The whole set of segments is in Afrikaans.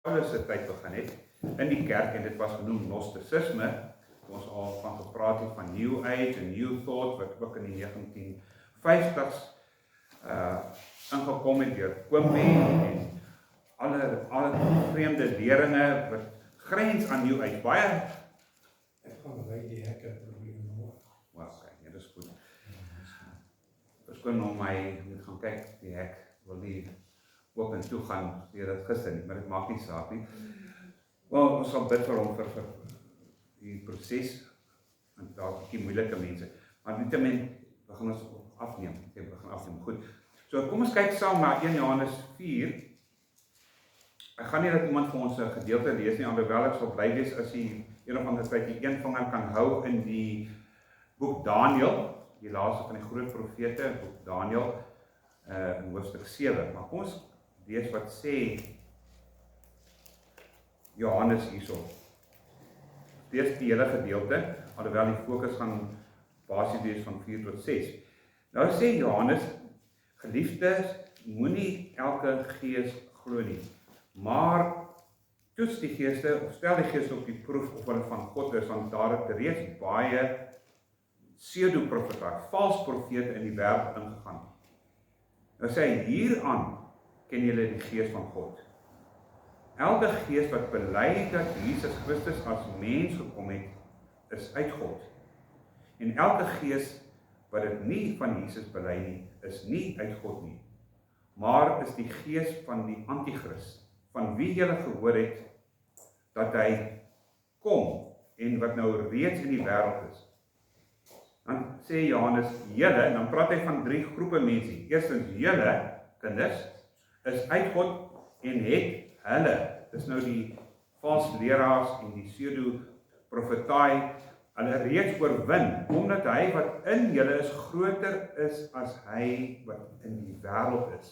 Paulus se tyd begin het in die kerk, en dit was genoem Gnosticisme. Ons al van gepraat het van New Age en New Thought, wat ook in die 1950s ingekom het deur Quimby en alle vreemde leringe wat grens aan New Age. Baie Ek gaan ry die hekke probleem hoor. okay, ja, dis goed. Verskoon om my moet gaan kyk, die hek wil nie oop en toe gaan deur dit gister nie, maar dit maak nie saak nie. Wel, ons sal bid vir hom vir die proses, en daar 'n bietjie moeilike mense. Maar nietemin, we gaan ons afneem. We gaan afneem. Goed. So kom ons kyk saam na 1 Johannes 4. Ek gaan nie dat iemand vir ons 'n gedeelte lees nie, alhoewel ek sal bly wees as jy een of ander tyd die een vinger kan hou in die boek Daniël, die laaste van die groot profete, boek Daniël, in hoofstuk 7. Maar kom ons lees wat sê Johannes hierso. Lees die hele gedeelte, alhoewel die fokus gaan basies wees van 4 tot 6. Nou sê Johannes, geliefdes, moenie elke gees glo nie, maar toets die geeste, of stel die geeste op die proef of hulle van God is, want daar het reeds baie pseudo-profete, vals profete in die wêreld ingegaan. Nou sê hy, hieraan ken julle die gees van God. Elke gees wat bely dat Jesus Christus as mens gekom het, is uit God. En elke gees wat dit nie van Jesus bely nie, is nie uit God nie, maar is die gees van die Antichrist, van wie julle gehoor het, dat hy kom, en wat nou reeds in die wêreld is. Dan sê Johannes, julle, dan praat hy van 3 groepe mense. Eerstens, julle, kinders, is uit God en het hulle, dis nou die valse leraars en die pseudo-profetaai, hulle reeds oorwin, omdat hy wat in julle is groter is as hy wat in die wêreld is.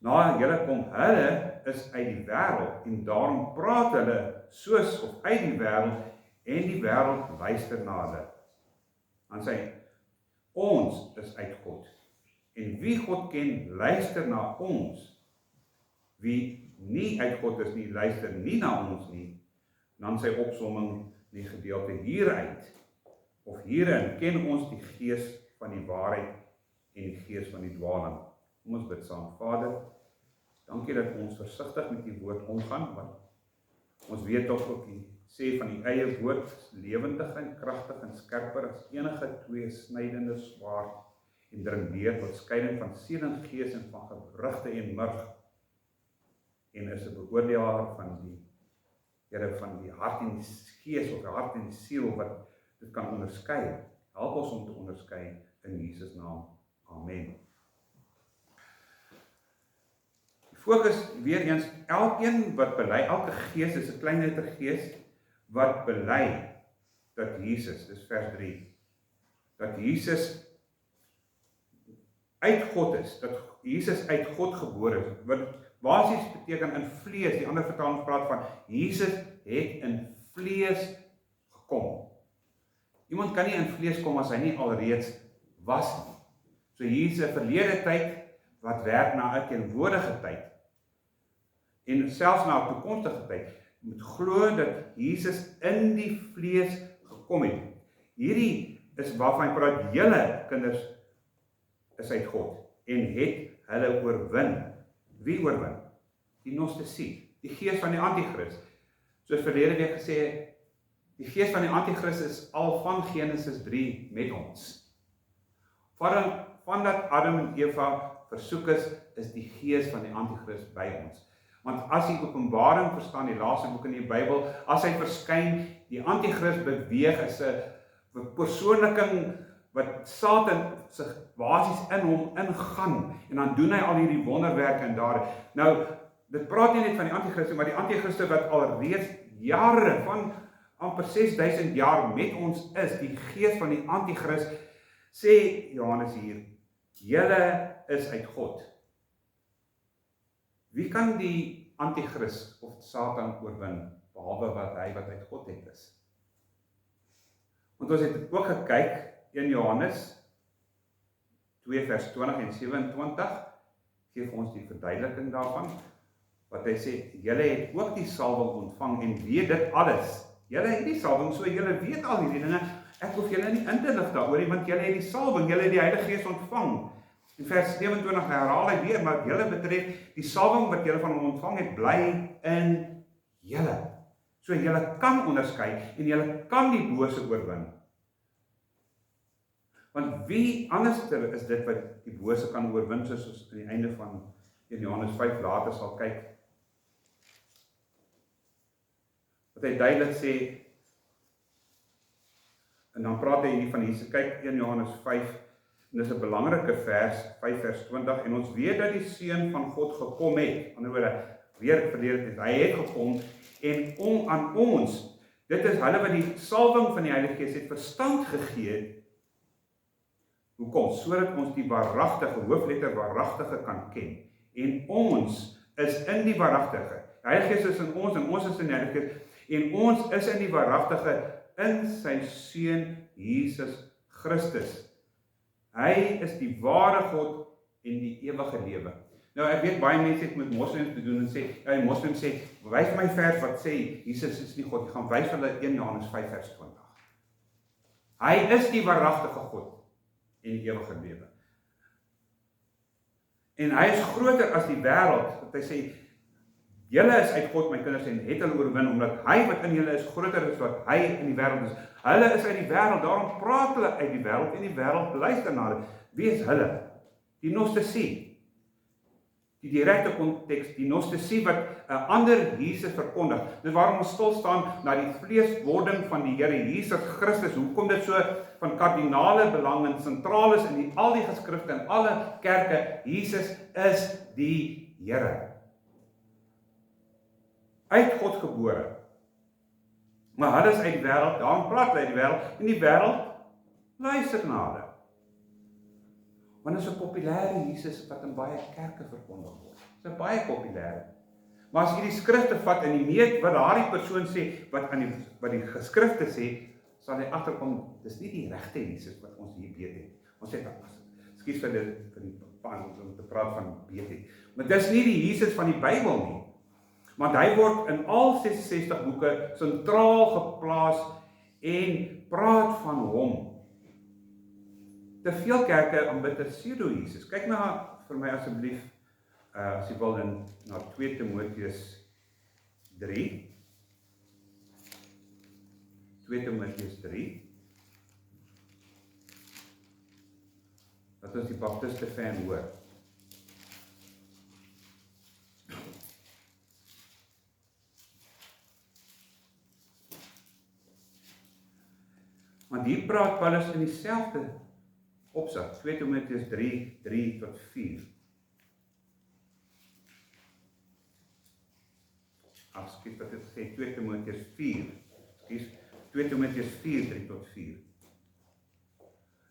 Na julle kom, hulle is uit die wêreld en daarom praat hulle soos of uit die wêreld en die wêreld luister na hulle. Dan sê hy, ons is uit God. En wie God ken, luister na ons. Wie nie uit God is nie, luister nie na ons nie. Dan sy opsomming die gedeelte hieruit, of hierin, ken ons die gees van die waarheid en die gees van die dwaling. Kom ons bid saam. Vader, dankie dat ons versigtig met die woord omgaan, want ons weet toch ook die sê van die eie woord, lewendig en kragtig en skerper as enige tweesnydende swaard, en dring deur tot skeiding van siel en gees en van gewrigte en murg, en is 'n beoordelaar van die Here, van die hart en die gees, of die hart en die siel, wat dit kan onderskei. Help ons om te onderskei in Jesus naam. Amen. Die fokus, weer eens, elkeen wat bely, elke gees is 'n klein letter gees, wat bely dat Jesus, dis vers 3, dat Jesus uit God is, dat Jesus uit God gebore is, wat basies beteken in vlees, die ander vertaling praat van, Jesus het in vlees gekom. Iemand kan nie in vlees kom as hy nie alreeds was nie. So hier is 'n verlede tyd, wat werk na 'n teenwoordige tyd, en selfs na 'n toekomstige tyd, moet glo dat Jesus in die vlees gekom het. Hierdie is waarvan hy praat, julle kinders is uit God, en het hulle oorwin. Wie oorwin? Die Gnostici, die gees van die Antichrist. Soos verlede week gesê, die gees van die Antichrist is al van Genesis 3 met ons. Vandat Adam en Eva versoek is die gees van die Antichrist by ons. Want as die Openbaring verstaan, die laaste boek in die Bybel, as hy verskyn, die Antichrist beweeg, is 'n persoonliking wat Satan sig basies in hom ingaan, en dan doen hy al hierdie wonderwerke en daar. Nou, dit praat nie net van die Antichrist, maar die Antichriste wat al reeds jare, van amper 6000 jaar met ons is, die gees van die Antichrist, sê Johannes hier, julle is uit God. Wie kan die Antichrist of Satan oorwin, behalwe wat hy wat uit God het is? Want ons het ook gekyk, 1 Johannes 2 vers 20 en 27, gee vir ons die verduideliking daarvan. wat hy sê, julle het ook die salwing ontvang en weet dit alles. Julle het die salwing, so julle weet al hierdie dinge. Ek hoef julle nie in te lig daaroor nie, want julle het die salwing, julle het die Heilige Gees ontvang. In vers 27 herhaal hy weer, maar julle betref die salwing wat julle van hom ontvang het, bly in julle. So julle kan onderskei en julle kan die bose oorwin. Want wie anders is dit wat die bose kan oorwin, soos ons aan die einde van Johannes 5 later sal kyk. Wat hy duidelik sê, en dan praat hy hier van Jesus, kyk 1 Johannes 5, en dis 'n belangrike vers, 5 vers 20, en ons weet dat die Seun van God gekom het, aan die woorde, weer verlede het, hy het gekom, en aan ons, dit is hulle wat die salwing van die Heilige Gees het verstand gegee het. Hoekom? Sodat ons die waaragtige, hoofletter waaragtige kan ken. En ons is in die waaragtige. Die Heilige Gees is in ons en ons is in die Heilige Gees. En ons is in die waaragtige in sy Seun Jesus Christus. Hy is die ware God en die ewige lewe. Nou ek weet baie mense het met moslems te doen en sê, ja, die moslems sê, wys my vers wat sê Jesus is nie God. Jy gaan wys hulle 1 Johannes 5 vers 20. Hy is die waaragtige God en die ewige lewe. En hy is groter as die wêreld. Dat hy sê, julle is uit God my kinders en het hulle oorwin, omdat hy wat in julle is groter is wat hy in die wêreld is. Hulle is uit die wêreld, daarom praat hulle uit die wêreld en die wêreld luister na hulle. Wie is hulle? Die Gnostici. Die direkte konteks, die Gnostici wat 'n ander Jesus verkondig. Dis waarom ons stil staan na die vleeswording van die Here Jesus Christus. Hoekom dit so van kardinale belang en sentraal is in al die geskrifte en alle kerke, Jesus is die Here. Uit God gebore. Maar hulle is uit die wêreld, daarom praat hulle uit die wêreld, en die wêreld luister na hulle. Want dit is 'n populêre Jesus wat in baie kerke verkondig word. Dit is baie populêr. Maar as jy die skrifte vat en jy meet wat daardie persoon sê, wat die geskrifte sê, sal hy agterkom, dis nie die regte Jesus wat ons hier weet het. Ons sê, ekskuus vir die om te praat van weet het. Maar dis nie die Jesus van die Bybel nie. Want hy word in al 66 boeke sentraal geplaas en praat van hom. Te veel kerke aanbid 'n pseudo-Jesus. Kyk vir my asseblief, as jy wil, na 2 Timoteus 3. 2 Timoteus 3. Wat ons die baptiste fan hoor. Want hier praat Paulus in dieselfde opsig, 2 Timoteus 3, 3 tot 4. Ekskuus wat dit sê, 2 Timoteus 4. Ekskuus, 2 Timoteus 4, 3 tot 4.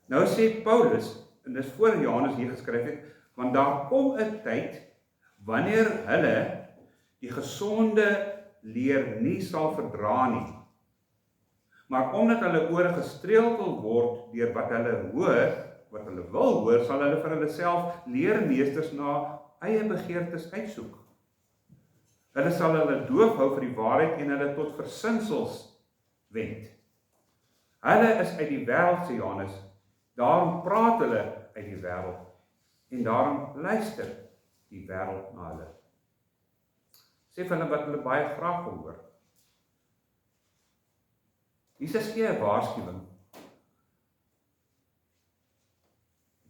Nou sê Paulus, en dis voor Johannes hier geskryf het, want daar kom 'n tyd, wanneer hulle die gesonde leer nie sal verdra nie. Maar omdat hulle ore gestreel wil word deur wat hulle hoor, wat hulle wil hoor, sal hulle vir hulle self leermeesters na eie begeertes uitsoek. Hulle sal hulle doof hou vir die waarheid en hulle tot versinsels wend. Hulle is uit die wêreld, sê Johannes, daarom praat hulle uit die wêreld en daarom luister die wêreld na hulle. Sê vir hulle wat hulle baie graag wil hoor. Jesus gee 'n waarskuwing.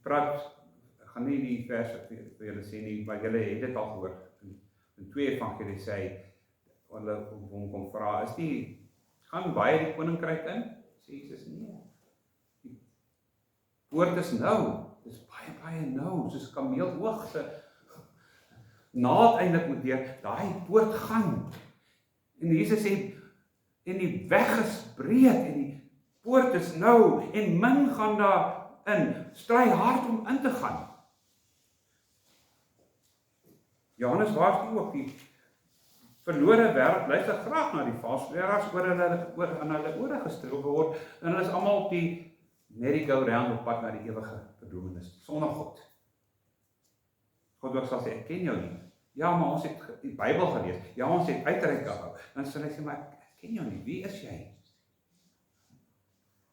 Ek gaan nie die vers vir julle sê nie, maar julle het dit al gehoor. In 2 evangelie sê hy, hulle hom kom vra, gaan baie die koninkryk in? Sê Jesus, nee. Die poort is nou, dit is baie nou, soos kameelhoog se naald eintlik moet deur, daai poort gaan. En Jesus sê, en die weg is breed, en die poort is nou, en min gaan daar in, stry hard om in te gaan. Johannes waarsku ook die verlore wêreld luister graag na die valsleraars oor aan hulle ore gestreel word, en hulle is almal op die merry-go-round op pad na die ewige verdoemenis, sonder God. God ook sal sê, ek ken jou nie, Ja, maar ons het die Bybel gelees. Ja, ons het uitreik gehou. Dan sal hy sê, maar ek ken jou nie. Wie is jy?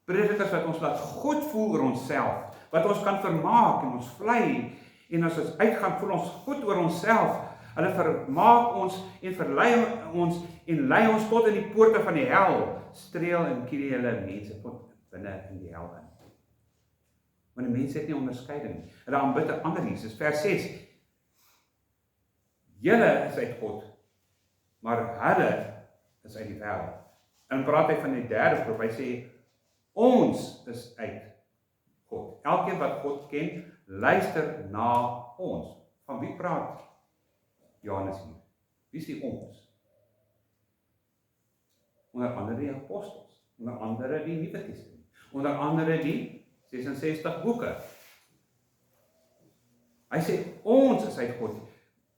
Predikers wat ons laat goed voel oor onsself, wat ons kan vermaak en ons vlei, en as ons uitgaan, voel ons goed oor onsself. Hulle vermaak ons en verlei ons en lei ons tot in die poorte van die hel, streel en kier hulle mense tot binne in die hel in. Want die mense het nie onderskeiding nie. Hulle aanbid 'n ander Jesus. Vers 6. Julle is uit God, maar hulle is uit die wêreld. En praat hy van die derde groep. Hy sê ons is uit God. Elkeen wat God ken, luister na ons. Van wie praat Johannes hier? Wie is die ons? Onder andere die apostels, onder andere die Nuwe Testament, onder andere die 66 boeke. Hy sê ons is uit God.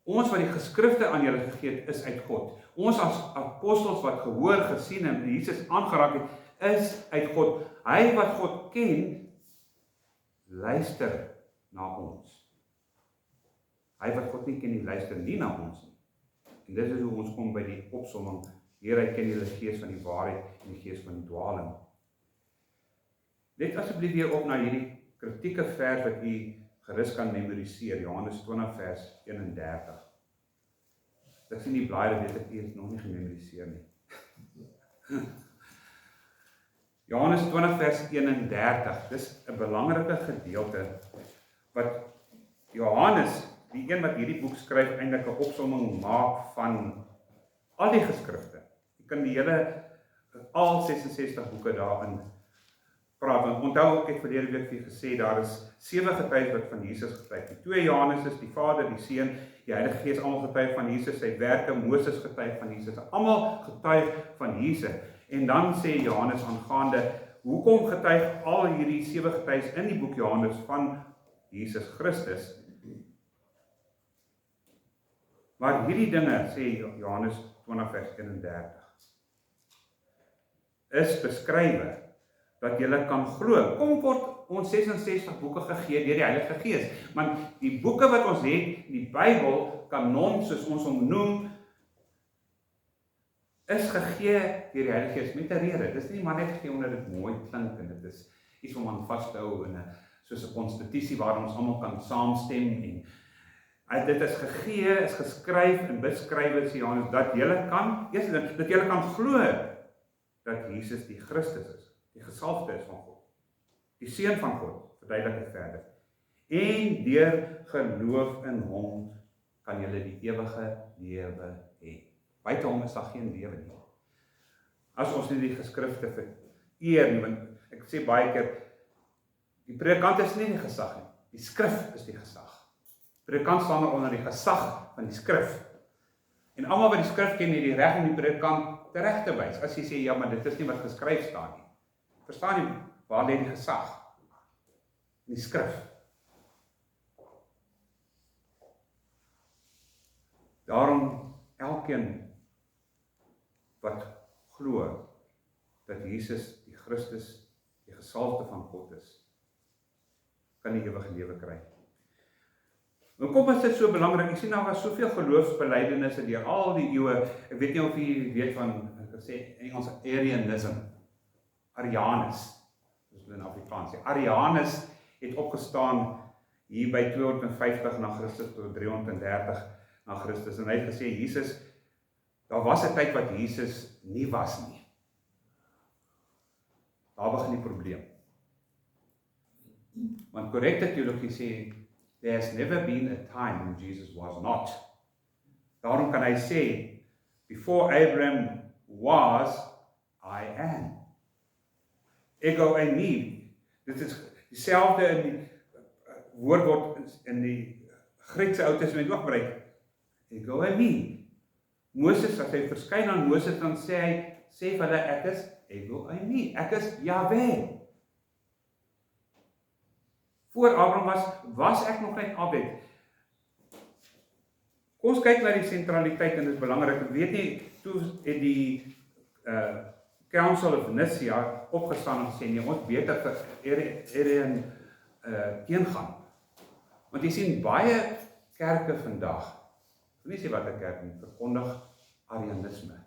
Ons wat die geskrifte aan julle gegee het, is uit God. Ons as apostels wat gehoor, gesien en Jesus aangeraak het, is uit God. Hy wat God ken, luister na ons. Hy wat God nie ken nie, luister nie na ons nie. En dit is hoe ons kom by die opsomming. Here, hy ken julle gees van die waarheid en die gees van die dwaling. Let asseblief weer op na hierdie kritieke vers wat u gerus kan memoriseer. Johannes 20 vers 31. Ek sien die blaai dat dit ek nog nie gememoriseer nie. Johannes 20 vers 31. Dis 'n belangrike gedeelte wat Johannes, die een wat hierdie boek skryf, eintlik 'n opsomming maak van al die geskrifte. Jy kan die hele al 66 boeke daarin praat. Want onthou ek het verlede week vir gesê daar is 7 getuies wat van Jesus getuig. Die 2 Johannes, die Vader, die Seun, die Heilige Gees, almal getuig van Jesus, sy werke, Moses getuig van Jesus, almal getuig van Jesus. En dan sê Johannes aangaande, hoekom getuig al hierdie 7 getuies in die boek Johannes van Jesus Christus? Maar hierdie dinge, sê Johannes 20 vers 31, is beskrywe dat julle kan glo. Kom word ons 66 boeke gegee deur die Heilige Gees. Want die boeke wat ons het, die Bybel, kanon soos ons hom noem, is gegee deur die Heilige Gees met 'n rede. Dis nie maar net gegee omdat dit mooi klink en dit is iets om aan vas te hou in 'n soos 'n konstitusie waar ons almal kan saamstem en dit is gegee, is geskryf en beskryf sê Johannes dat julle kan, eers dat julle kan glo dat Jesus die Christus is, die gesalfde is van God, die Seun van God, verduidelik hy verder. En deur geloof in hom kan julle die ewige lewe hê. Buite hom is daar geen lewe nie. As ons nie die geskrifte vereer nie, want ek sê baie keer, die predikant is nie die gesag nie, die skrif is die gesag. Predikant staan onder die gesag van die skrif. En almal wat die skrif ken, het die reg om die predikant tereg te wys. As jy sê, ja, maar dit is nie wat geskryf staan nie. Verstaan jy, waar lê die gesag? Die skrif. Daarom, elkeen wat glo dat Jesus die Christus, die gesalfde van God is, kan die ewige lewe kry. Maar kom is dit so belangrik, ek sien daar was soveel geloofsbelijdenisse deur al die eeue, ek weet nie of jy weet van, ek sê Engels, Arianism, Arianus, soos hulle in Afrikaans sê, Arianus het opgestaan hier by 250 na Christus tot 330 na Christus, en hy het gesê, Jesus, daar was 'n tyd wat Jesus nie was nie. Daar begin die probleem. Want korrekte teologie sê, there has never been a time when Jesus was not. Daarom kan hy sê, before Abraham was, I am. Ego eimi. Dit is dieselfde in die woord word in die Griekse Ou Testament ook gebruik. Ego eimi. Moses, as hy verskyn aan Moses, dan sê hy, sê vir hulle, ek is ego eimi. Ek is Yahweh. Voor Abraham was ek nog net Abed. Kom ons kyk na die sentraliteit en dit is belangrik. Ek weet nie, toe het die Council of Nicaea opgestaan en gesê, nee, ons beter vir Arian teengaan. Want jy sien baie kerke vandag nie sê wat 'n kerk nie, verkondig Arianisme.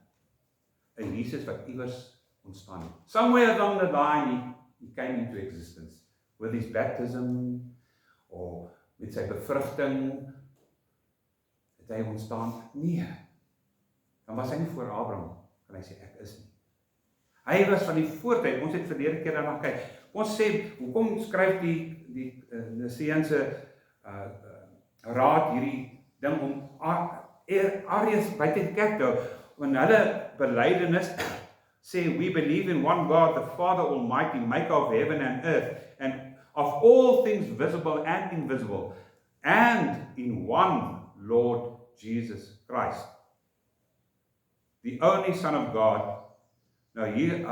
'n Jesus wat iewers ontstaan het. Somewhere along the line, he came into existence. With his baptism, of met sy bevrugting, het hy ontstaan? Nee. Dan was hy nie voor Abraham, kan hy sê, ek is nie. Hy was van die voortyd, ons het verlede keer daarna kyk. Ons sê, hoekom skryf die Niceense raad hierdie ding om Ariërs buite die kerk te hou, want hulle belydenis sê, we believe in one God, the Father Almighty, maker of heaven and earth, and of all things visible and invisible, and in one Lord Jesus Christ, the only Son of God. Nou hier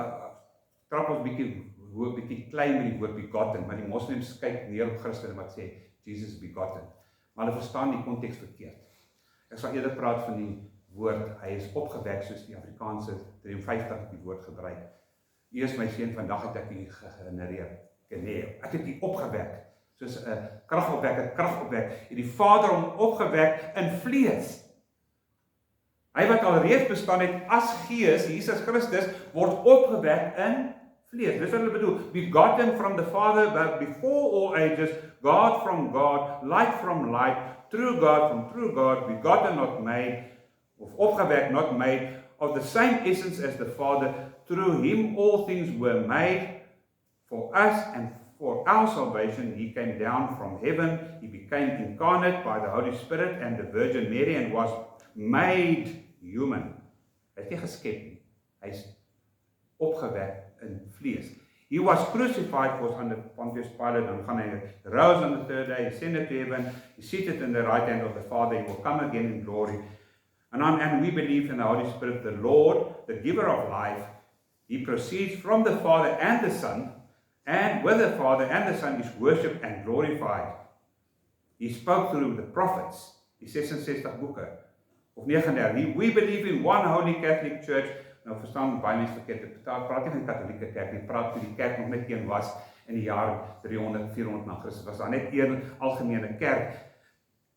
trap ons bietjie klein met die woord begotten, maar die moslims kyk neer op Christus wat sê Jesus begotten, maar hulle verstaan die konteks verkeerd. Ek sal eerder praat van die woord, hy is opgewek, soos die Afrikaanse 53 die woord gebruik. U is my seun, vandag het ek u gegenereer. Ek het u opgewek, soos 'n kragopwek, het die Vader hom opgewek in vlees. Hy wat alreeds bestaan het as Gees, Jesus Christus, word opgewek in vlees. Dis wat hulle bedoel. Begotten from the Father, but before all ages, God from God, light from light, true God from true God, begotten not made, of opgewek not made, of the same essence as the Father. Through him all things were made. For us and for our salvation, he came down from heaven. He became incarnate by the Holy Spirit and the Virgin Mary and was made human. Hy is nie geskep nie. Hy is opgewek in vlees. He was crucified for us under Pontius Pilate, dan gaan hy rose on the third day, he ascended to heaven, he seated in the right hand of the Father, he will come again in glory. And we believe in the Holy Spirit, the Lord, the giver of life. He proceeds from the Father and the Son, and with the Father and the Son is worshipped and glorified. He spoke through the prophets, die 66 boeke, of 39. We believe in one holy Catholic Church. Nou verstaan baie mense verkeerd, ek praat nie van die katholieke kerk, ek praat toe die kerk nog net een was in die jaar 300, 400 na Christus, was daar net een algemene kerk.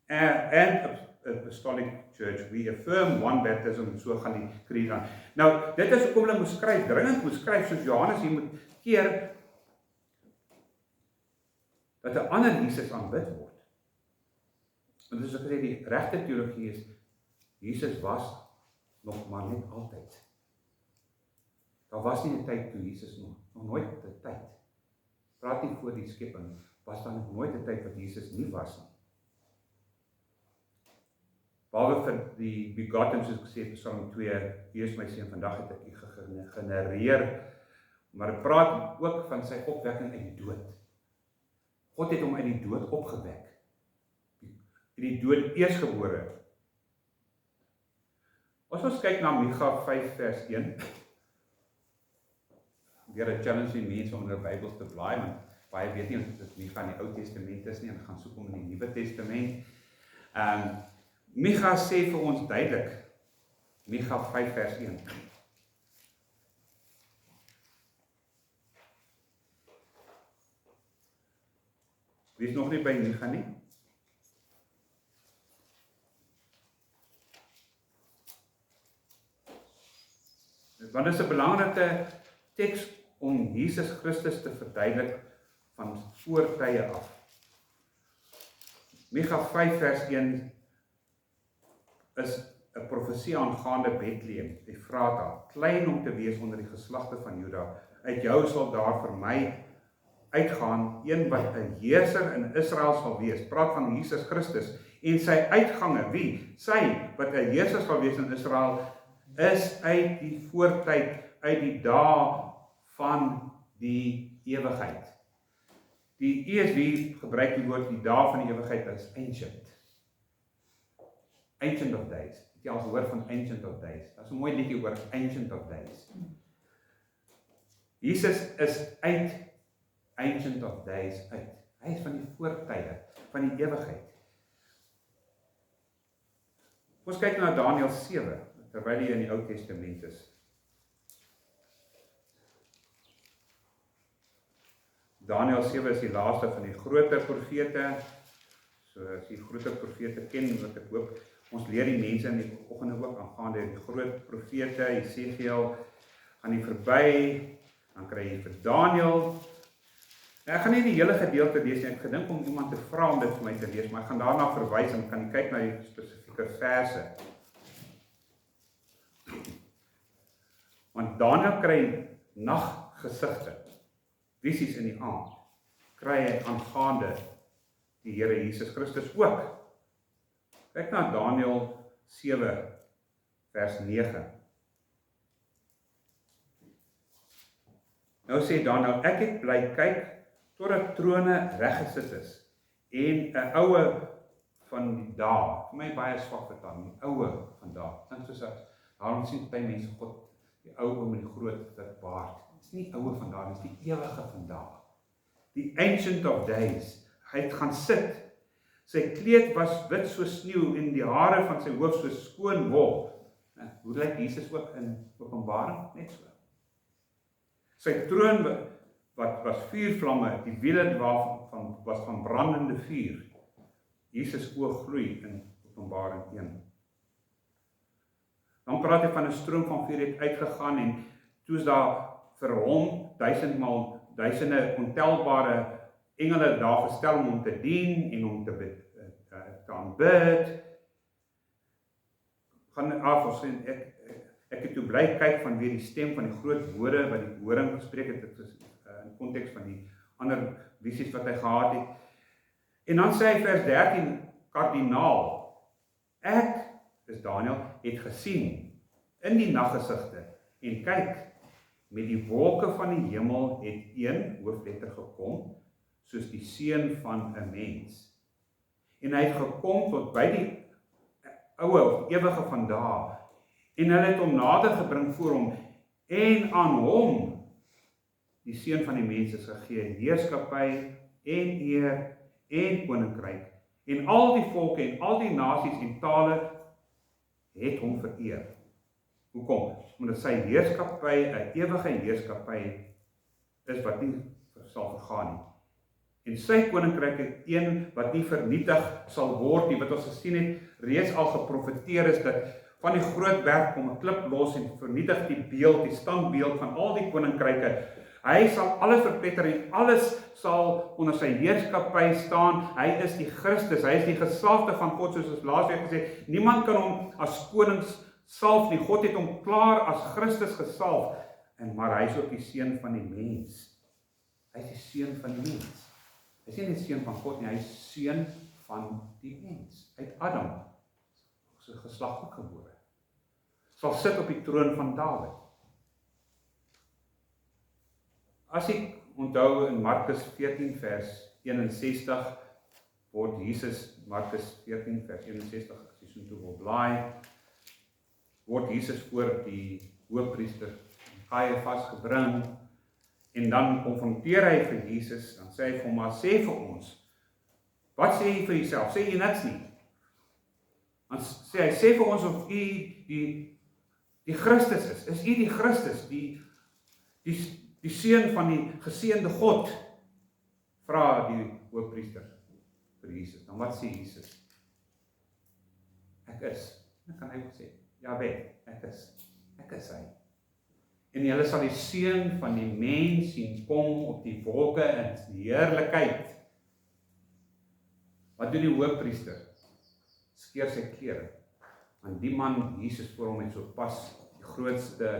And Apostolic Church, we affirm one baptism, so gaan die creed aan. Nou, dit is hoekom hulle moet skryf, dringend moet skryf, soos Johannes, jy moet keer dat 'n ander Jesus aanbid word. Want soos ek sê, die regte teologie is, Jesus was nog maar net altyd. Daar was nie 'n tyd toe Jesus nog nooit 'n tyd. Praat nie voor die skepping, was daar nog nooit 'n tyd wat Jesus nie was nie. Behalwe vir die begotten, soos ek gesê het, Psalm 2, U is my seun, vandag het ek u gegenereer. Maar dit praat ook van sy opwekking uit die dood. God het hom uit die dood opgewek. In die dood eersgebore. As ons kyk na Micha 5 vers 1, weer 'n challenge vir mense om hulle Bybels te blaai, want baie weet nie of dit Micha in die Ou Testament is nie, en gaan soek om in die Nuwe Testament. Micha sê vir ons duidelik, Micha 5 vers 1. Wie is nog nie by Micha nie? Want dit is 'n belangrike teks om Jesus Christus te verduidelik van voortye af. Micha 5 vers 1 is 'n profesie aangaande Bethlehem, Efrata, klein om te wees onder die geslagte van Juda. Uit jou sal daar vir my uitgaan een wat 'n heerser in Israel sal wees. Praat van Jesus Christus en sy uitgange. Wie? Sy wat 'n heerser sal wees in Israel is uit die voortyd, uit die dae van die ewigheid. Die ESV gebruik die woord die dae van die ewigheid as ancient. Ancient of Days. Het jy al gehoor van Ancient of Days? Dat is 'n mooi liedjie oor Ancient of Days. Jesus is uit Ancient of Days uit. Hy is van die voortye, van die ewigheid. Ons kyk na Daniël 7, terwyl hy in die Ou Testament is. Daniël 7 is die laaste van die groter profete. So as jy groter profete ken, wat ek hoop, Ons leer die mense in die oggende ook aangaande die groot profete, Jesegiel, gaan jy verby, dan kry jy vir Daniël. Ek gaan nie die hele gedeelte lees nie, ek gedink om iemand te vra om dit vir my te lees, maar ek gaan daarna verwys en kan kyk na die spesifieke verse. Want Daniël kry naggesigte, visies in die aand, kry hy aangaande die Here Jesus Christus ook. Kyk na Daniël 7 vers 9. Nou sê Daniël, ek het bly kyk totdat trone reggesit is en 'n oue van die dae, vir my baie swak vertaling, die oue van dae. Dink soos daarom sien baie mense God, die ou met die groot wit baard. Dit is nie oue van dae, dit is die ewige van dae. Die Ancient of Days. Hy het gaan sit. Sy kleed was wit soos sneeu en die hare van sy hoof soos skoon wol. Hoe lyk Jesus ook in Openbaring? Net so. Sy troon wat was vuurvlamme, die wiele waarvan was van brandende vuur. Jesus oog gloei in Openbaring 1. Dan praat hy van 'n stroom van vuur het uitgegaan en toe is daar vir hom duisende ontelbare engele daar gestel om hom te dien en om te aanbid. Gaan af ons sê ek het toe bly kyk van weer die stem van die groot woorde wat die horing gespreek het, dit is in konteks van die ander visies wat hy gehad het. En dan sê hy vers 13 kardinaal. Ek, dis Daniël, het gesien in die naggesigte en kyk, met die wolke van die hemel het een hoofletter gekom, soos die seun van 'n mens. En hy het gekom tot by die oue of ewige van dae, en hulle het hom nader gebring voor hom, en aan hom, die seun van die mens is gegee, heerskappy en eer en koninkryk, en al die volke en al die nasies en tale het hom vereer. Hoekom? Omdat sy heerskappy 'n ewige heerskappy is wat nie sal vergaan nie. En sy koninkryk is een wat nie vernietig sal word nie, wat ons gesien het, reeds al geprofeteer is dat van die groot berg kom 'n klip los en vernietig die beeld, die standbeeld van al die koninkryke. Hy sal alles verpletter en alles sal onder sy heerskappy staan. Hy is die Christus, hy is die gesalfde van God, soos ons laasweek gesê het. Niemand kan hom as konings salf nie. God het hom klaar as Christus gesalf. Maar hy is ook die seun van die mens. Hy is die seun van die mens. Hy is nie die seun van God nie, hy is seun van die mens. Uit Adam, sy geslag ook gebore. Sal sit op die troon van Dawid. As ek onthou in Markus 14 vers 61 word Jesus, Markus 14 vers 61, as jy so toe wil blaai, word Jesus voor die hoofpriester Kajafas gebring, en dan konfronteer hy vir Jesus, dan sê hy vir hom, maar sê vir ons, wat sê jy vir jouself? Sê jy niks nie? Dan sê hy, sê vir ons of u die Christus is u die Christus, die seun van die geseënde God? Vra die hoofpriester vir Jesus. Dan wat sê Jesus? Ek is. Dan kan hy ook sê, Jahwe, ek is hy. En julle sal die seun van die mens sien kom op die wolke in die heerlikheid. Wat doen die hoofpriester? Skeer sy klere. Want die man, Jesus voor hom het so pas die grootste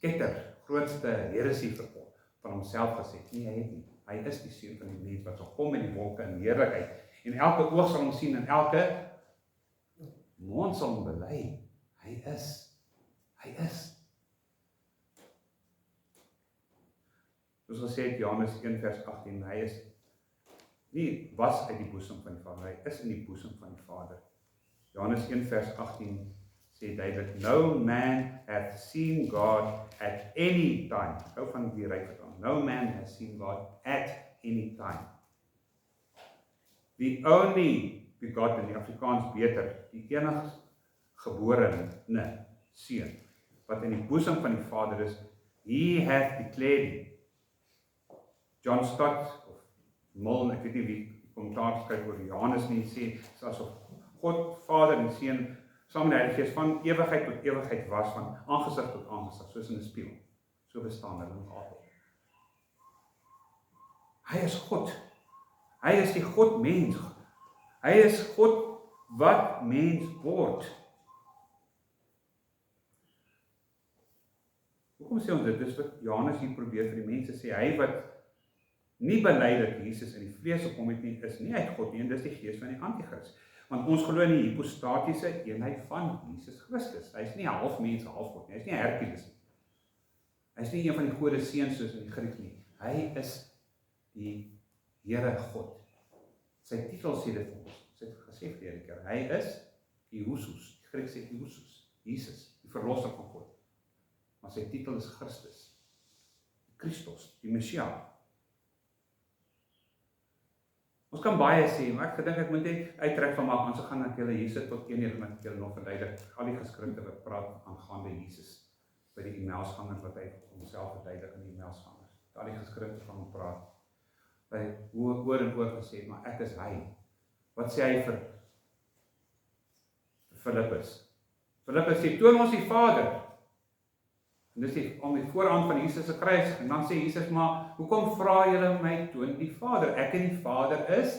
ketter, grootste heresie van homself gesê. Nee, hy het nie. Hy is die seun van die mens wat sal kom in die wolke in heerlikheid. En elke oog sal hom sien en elke mond sal hom bely. Hy is. Soos gesê het Johannes 1 vers 18, hy is nie was uit die boesem van die Vader, hy is in die boesem van die Vader. Johannes 1 vers 18 sê David, no man hath seen God at any time. Hou van die ryk vertaling. No man has seen God at any time. The only begotten, die Afrikaans beter, die enigste geborene seun, wat in die boesem van die Vader is, he hath declared. John Stott, of Milne, ek weet nie wie kommentaar skryf oor Johannes nie, sê, asof God, Vader en Seun, saam met die Heilige Gees, van ewigheid tot ewigheid was, van aangesig tot aangesig, soos in 'n spieël. So bestaan hulle nog altyd. Hy is God. Hy is die God mens. Hy is God wat mens word. Hoekom sê ons dit? Dis wat Johannes hier probeer vir die mense sê. Hy wat nie bely dat Jesus in die vlees gekom het nie, is nie uit God nie, en dis die gees van die Antichrist. Want ons glo in die hypostatiese eenheid van Jesus Christus. Hy is nie half mens, half God nie. Hy is nie Hercules nie. Hy is nie een van die gode seuns soos in die Griek nie. Hy is die Here God. Sy titel sê dit vir ons. Sy het gesê vir die keer. Hy is Iousus. Die Griek sê Iousus. Jesus, die verlosser van God. Maar sy titel is Christus. Christus, die Messias. Ons kan baie sê, maar ek gedink ek moet net uittrek van maak, want so gaan ek julle hier sit tot 1 uur met julle nog verduidelik. Al die geskrifte wat praat aangaande Jesus by die Emmausgangers wat hy homself verduidelik in die Emmausgangers. Al die geskrifte van hom praat. By oor en oor gesê, maar ek is hy. Wat sê hy vir Filippus? Filippus sê, toon ons die Vader. En dis om die voorhand van Jesus se kruis. En dan sê Jesus, maar hoekom vra julle my toon die Vader? Ek en die Vader is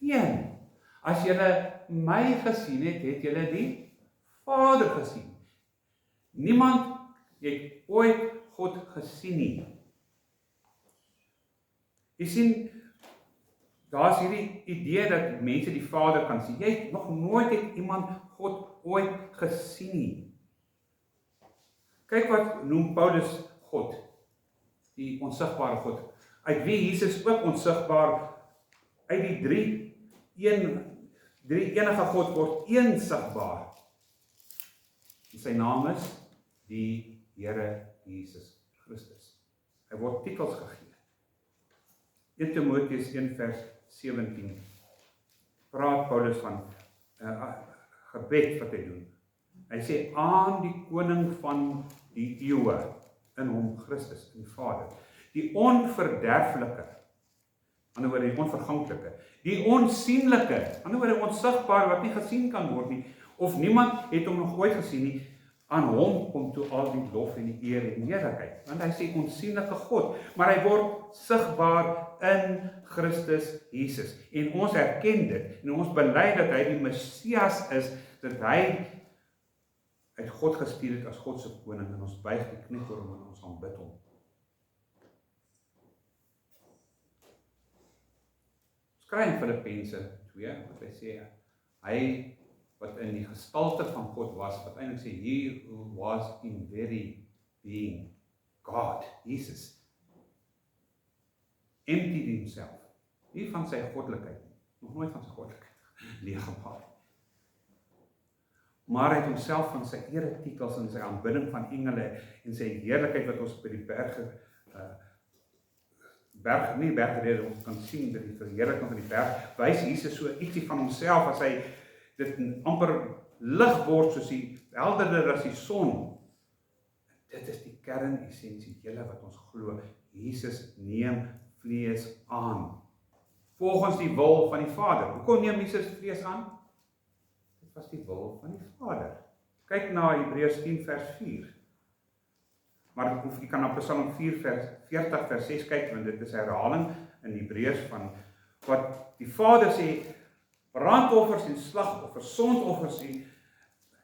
een. As julle my gesien het, het julle die Vader gesien. Niemand het ooit God gesien nie. Jy sien, daar is hierdie idee dat mense die Vader kan sien. Jy het nog nooit het iemand God ooit gesien nie. Kyk wat noem Paulus God, die onsigbare God. Uit wie Jesus ook onsigbaar, uit die drie enige God word een sigbaar. En sy naam is die Here Jesus Christus. Hy word titels gegee. 1 Timoteus 1 vers 17 praat Paulus van gebed wat hy doen. Hy sê aan die koning van die eeue, in hom Christus, die Vader, die onverderflike, ander woorde die onverganklike, die onsienlike, ander woorde onsigbare wat nie gesien kan word nie, of niemand het hom nog ooit gesien nie, aan hom kom toe al die lof en die eer en heerlikheid. Want hy sê onsienlike God, maar hy word sigbaar in Christus Jesus. En ons erken dit, en ons bely dat hy die Messias is, dat hy uit God gestuur het as God se koning, en ons buig die knie voor hom en ons aanbid hom. Ons kry in Filippense 2, wat hy sê, hy wat in die gestalte van God was, wat eintlik sê, he who was in very being God, Jesus, emptied himself, nie van sy goddelikheid, nog nooit van sy goddelikheid leeggemaak, maar hy het homself van sy eretitels en sy aanbidding van engele en sy heerlikheid wat ons by die bergrede ons kan sien, by die verheerliking van die berg, wys Jesus so ietsie van homself as hy dit amper lig word soos die helderder as die son. Dit is die kern essensiële wat ons glo. Jesus neem vlees aan. Volgens die wil van die Vader. Hoekom neem Jesus vlees aan? Dit was die wil van die Vader. Kyk na Hebreërs 10 vers 4. Maar jy kan na Psalm 40 vers 6 kyk, want dit is herhaling in Hebreërs van wat die Vader sê, brandoffers en slagoffers, sondoffers nie.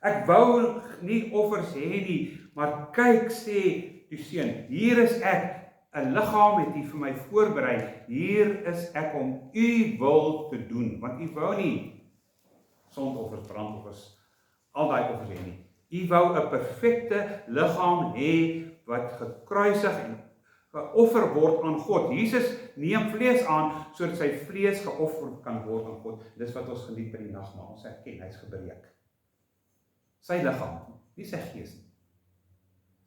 Ek wou nie offers hê nie, maar kyk, sê die Seun, hier is ek, 'n liggaam het U vir my voorberei. Hier is ek om U wil te doen, want U wou nie sondoffers, brandoffers, al daai offers hê nie. U wou 'n perfekte liggaam hê wat gekruisig en geoffer word aan God. Jesus neem vlees aan sodat sy vlees geoffer kan word aan God. Dis wat ons geniet by die nagmaal. Ons erken hy's gebreek. Sy liggaam, nie sy gees nie.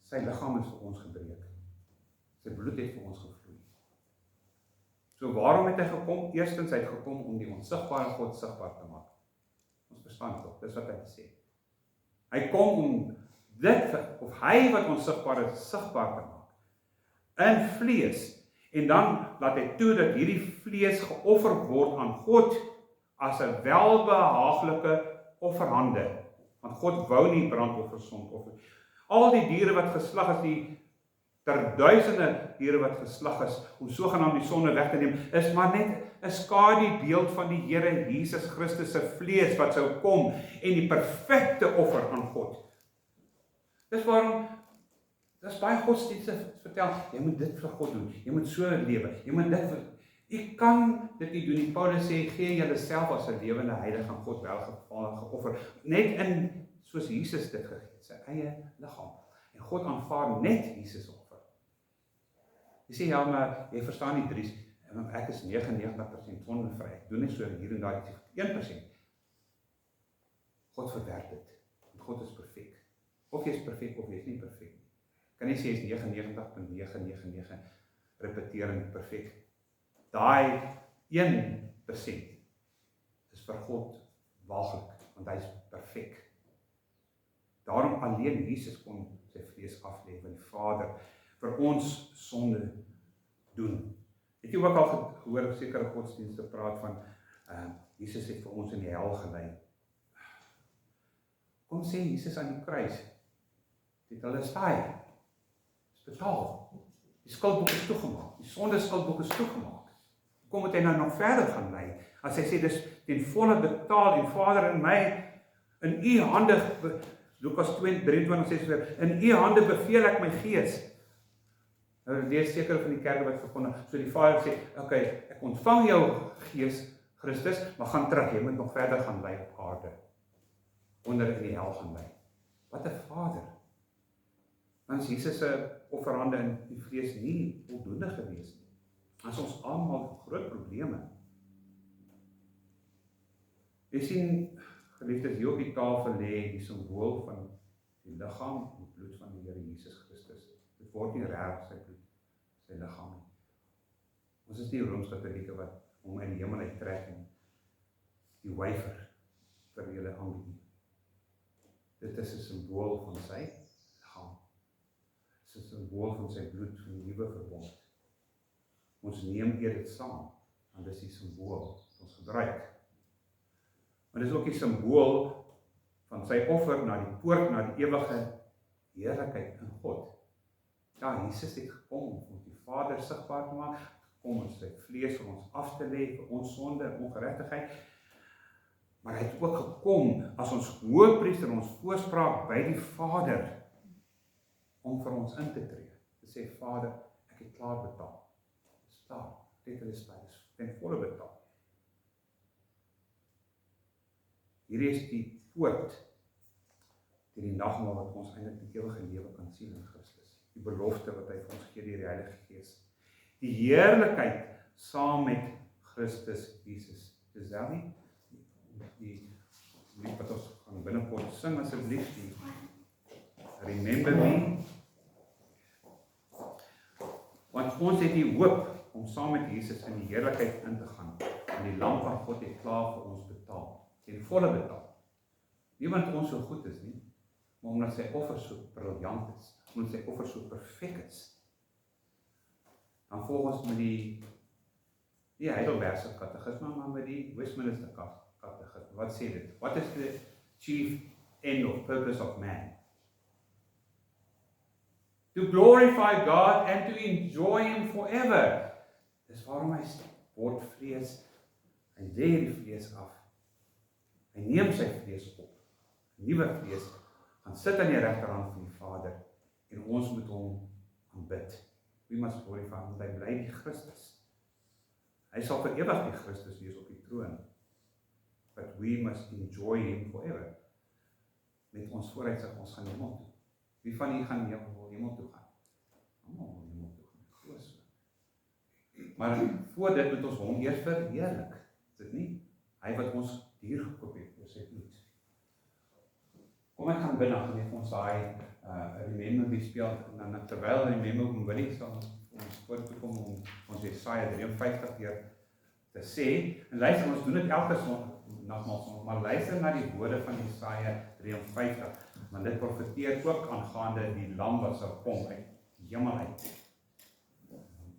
Sy liggaam is vir ons gebreek. Sy bloed het vir ons gevloei. So waarom het hy gekom? Eerstens, hy het gekom om die onsigbare God sigbaar te maak. Ons verstaan tog, dis wat hy sê. Hy kom om dit, of hy wat onsigbaar is, sigbaar te maak. In vlees. En dan laat hy toe dat hierdie vlees geoffer word aan God as 'n welbehaaglike offerhande, want God wou nie brandoffers, sondoffer. Al die diere wat geslag is, die duisende diere wat geslag is, om sogenaamd die sonde weg te neem, is maar net 'n skadubeeld van die Here Jesus Christus se vlees wat sou kom en die perfekte offer aan God. Dis waarom, dis baie godsdienste vertel, jy moet dit vir God doen, jy moet so lewe, jy moet dit, jy kan dit nie doen nie. Paulus sê, gee julleself as 'n lewende heilige aan God welgevallige offer, net in, soos Jesus dit gegee het, sy eie liggaam. En God aanvaar net Jesus offer. Jy sê, ja, maar jy verstaan nie Dries, ek is 99% sondevry, ek doen net so hier en daar, 1%. God verwerp dit, want God is perfek. Of jy is perfek, of jy is nie perfek. Kan nie sê jy is 99.999 repeterend perfek. Daai 1% is vir God walglik, want hy is perfek. Daarom alleen Jesus kon sy vlees aflê, want die Vader vir ons sonde doen. Het jy ook al gehoor sekere godsdienste praat van Jesus het vir ons in die hel gelei. Kom sê Jesus aan die kruis, het hulle staai, is betaal. Die skuldboek is toegemaak, die sonde skuldboek is toegemaak. Kom het hy nou nog verder gaan lei, as hy sê, dis ten volle betaal, en Vader in my, in u hande, Lukas 23 sê weer, in u hande beveel ek my gees. Nou, lees seker van die kerke wat verkondig, so die Vader sê, ok, ek ontvang jou gees, Christus, maar gaan terug, jy moet nog verder gaan lei op aarde, onder in die hel gaan lei. Wat 'n Vader. Dan is Jesus se offerhande in die vlees nie voldoende gewees nie. As ons almal groot probleme. Jy sien, geliefdes, hier op die tafel lê die simbool van die liggaam en die bloed van die Here Jesus Christus. Dit word nie reg sy bloed, sy liggaam nie. Ons is nie Rooms-Katolieke wat hom in die hemel uittrek en die wafer vir julle aanbied. Dit is 'n simbool van sy liggaam. Dit is 'n simbool van sy bloed van die nuwe verbond. Ons neem dit saam, want dis die simbool wat ons gebruik. Maar dis ook die simbool van sy offer na die poort, na die ewige heerlikheid in God. Ja, Jesus het gekom om die Vader sigbaar te maak, gekom om sy vlees vir ons af te lê, vir ons sonde en ongeregtigheid. Maar hy het ook gekom as ons hoëpriester, ons voorspraak by die Vader, om vir ons in te tree. Te sê, Vader, ek het klaar betaal. Dis klaar, dit is ten volle betaal. Hierdie is die poort teen die nagmaal wat ons eintlik die ewige lewe kan sien in Christus. Die belofte wat hy vir ons gee deur die Heilige Gees. Die heerlikheid saam met Christus Jesus. Dis daar nie? Die lied wat ons gaan binnekort sing asseblief, die Remember Me. Want ons het die hoop om saam met Jesus in die heerlikheid in te gaan. En die lam van God het klaar vir ons betaal. Ten volle betaal. Nie want ons so goed is nie, maar omdat sy offer so briljant is, omdat sy offer so perfek is. Dan volgens met die Heidelbergse katekisme, maar met die Westminster katekisme. Wat sê dit? What is the chief end of purpose of man? To glorify God and to enjoy Him forever. Dis waarom hy word vlees, hy lê die vlees af. Hy neem sy vlees op, nuwe vlees, gaan sit aan die regterhand van die Vader, en ons moet hom aanbid. We must glorify hom, want hy bly die Christus. Hy sal vir ewig die Christus wees op die troon. But we must enjoy Him forever. Met ons vooruitsig, ons gaan hemel toe. Wie van u gaan hemel toe gaan? Almal wil hemel toe gaan, glo so. Maar voor dit moet ons hom eers verheerlik. Is dit nie? Hy wat ons dier gekoop het oor sy bloed. Kom ek gaan binne, gaan net ons daai Remember Me speel, en dan terwyl Remember Me wil sal ons voortkom om ons Jesaja 53 weer te sê, en luister, ons doen dit elke nagmaal, maar luister na die woorde van Jesaja 53, want dit profeteer ook aangaande die lam wat sal kom uit die hemel uit.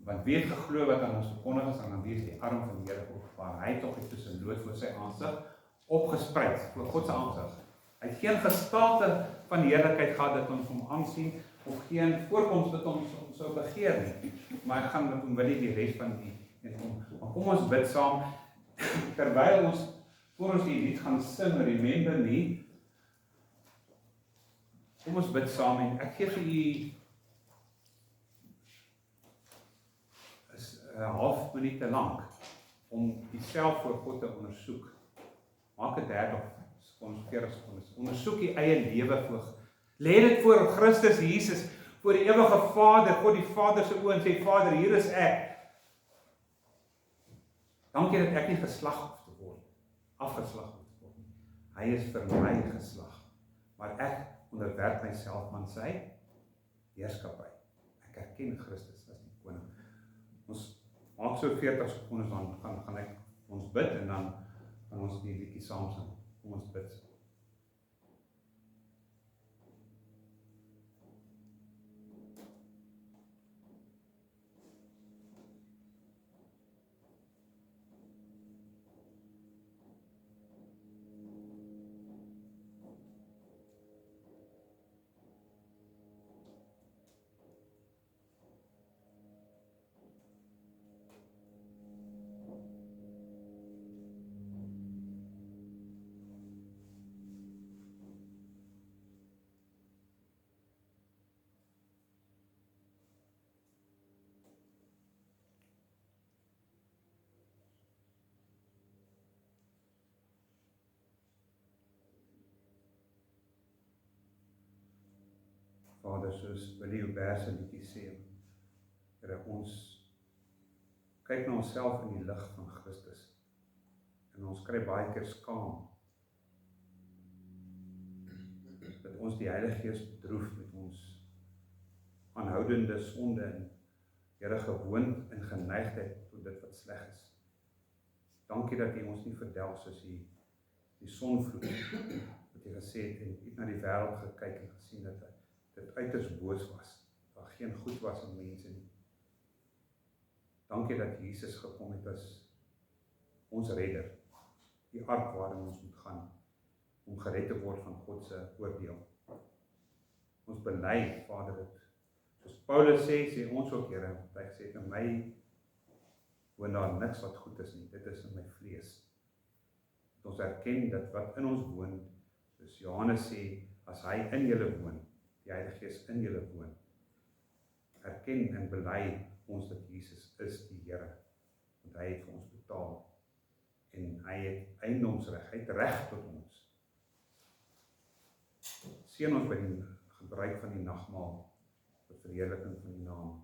Want wie het geglo wat aan ons verkondig is, en dan wie is die arm van die Here geopenbaar? Hy het tog uit tussen lood voor sy aansig opgespreid voor God se aangesig. Hy het geen gestalte van die heerlikheid gehad dat ons hom aansien, of geen voorkoms dat ons sou begeer nie. Maar ek gaan met omwille die res van die kom. Maar kom ons bid saam, terwyl ons, voor ons die lied gaan sing, Remember Me, kom ons bid saam, en ek gee vir u is 'n half minuut te lank, om jouself voor God te ondersoek. Maak 'n 30 sekondes, 40 sekondes. Ondersoek die eie lewe voor. Lê dit voor Christus Jesus, voor die ewige Vader, God die Vader se oë en sê, Vader, hier is ek. Dankie dat ek nie geslag hoef te word, afgeslag hoef te word. Hy is vir my geslag. Maar ek onderwerp myself aan sy heerskappy. Ek erken Christus as die koning. Ons maak so 40 sekondes, dan gaan ek ons bid, en dan gaan ons die liedjie saam sing. Kom ons bid. Vader, soos Willie Joubert se liedjie sê, Here, ons kyk na onsself in die lig van Christus, en ons kry baie keer skaam, dat ons die Heilige Gees bedroef met ons aanhoudende sonde, en Here, gewoond en geneigdheid tot dit wat sleg is. Dankie dat U ons nie verdelg soos die sonvloed, wat U gesê het, en U het na die wêreld gekyk en gesien dat dit uiters boos was, daar geen goed was in mense nie. Dankie dat Jesus gekom het as ons redder, die ark waarin ons moet gaan, om gered te word van God se oordeel. Ons bely, Vader, dat, soos Paulus sê ons ook, Here, hy sê, in my woon daar niks wat goed is nie, dit is in my vlees. Dat ons erken dat wat in ons woon, soos Johannes sê, as hy in julle woon, die Heilige Gees in julle woon, erken en bely ons dat Jesus is die Here, want hy het vir ons betaal, en hy het eiendomsreg, hy het reg tot ons. Seën ons by die gebruik van die nagmaal, tot verheerliking van die naam